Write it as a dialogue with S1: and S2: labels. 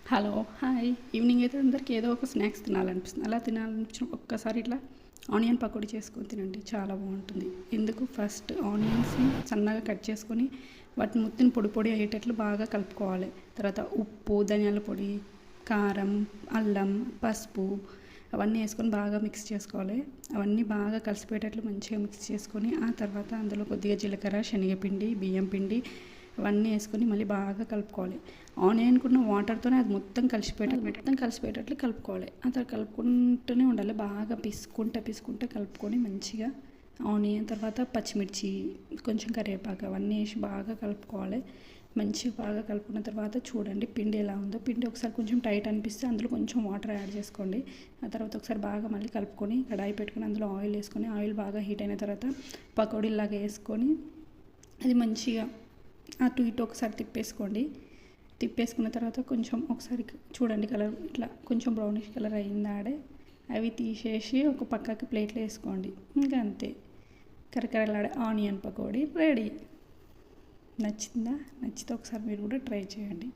S1: Hello hi evening అయితే అందరికీ ఏదో ఒక స్నాక్స్ తినాలనిపిస్తుంది. అలా తినాలనిపించిన ఒక్కసారి ఇట్లా ఆనియన్ పకోడీ చేసుకొని తినండి, చాలా బాగుంటుంది. ఎందుకు ఫస్ట్ ఆనియన్స్ని సన్నగా కట్ చేసుకొని వాటిని మొత్తం పొడి పొడి అయ్యేటట్లు బాగా కలుపుకోవాలి. తర్వాత ఉప్పు, ధనియాల పొడి, కారం, అల్లం, పసుపు అవన్నీ వేసుకొని బాగా మిక్స్ చేసుకోవాలి. అవన్నీ బాగా కలిసిపోయేటట్లు మంచిగా మిక్స్ చేసుకొని ఆ తర్వాత అందులో కొద్దిగా జీలకర్ర, శనగపిండి, బియ్యం పిండి అవన్నీ వేసుకొని మళ్ళీ బాగా కలుపుకోవాలి. ఆనియన్కున్న వాటర్తోనే అది మొత్తం కలిసిపోయేటట్లు కలుపుకోవాలి. ఆ తర్వాత కలుపుకుంటూనే ఉండాలి. బాగా పిసుకుంటే కలుపుకొని మంచిగా ఆనియన్ తర్వాత పచ్చిమిర్చి, కొంచెం కరివేపాకు అవన్నీ వేసి బాగా కలుపుకోవాలి. మంచిగా బాగా కలుపుకున్న తర్వాత చూడండి పిండి ఎలా ఉందో. పిండి ఒకసారి కొంచెం టైట్ అనిపిస్తే అందులో కొంచెం వాటర్ యాడ్ చేసుకోండి. ఆ తర్వాత ఒకసారి బాగా మళ్ళీ కలుపుకొని కడాయి పెట్టుకొని అందులో ఆయిల్ వేసుకొని ఆయిల్ బాగా హీట్ అయిన తర్వాత పకోడీలాగా వేసుకొని అది మంచిగా అటు ఇటు ఒకసారి తిప్పేసుకున్న తర్వాత కొంచెం ఒకసారి చూడండి కలర్ ఇట్లా కొంచెం బ్రౌనిష్ కలర్ అయిందాడే అవి తీసేసి ఒక పక్కకి ప్లేట్లో వేసుకోండి. ఇంకా అంతే, కరకరలాడే ఆనియన్ పకోడీ రెడీ. నచ్చిందా? నచ్చితే ఒకసారి మీరు కూడా ట్రై చేయండి.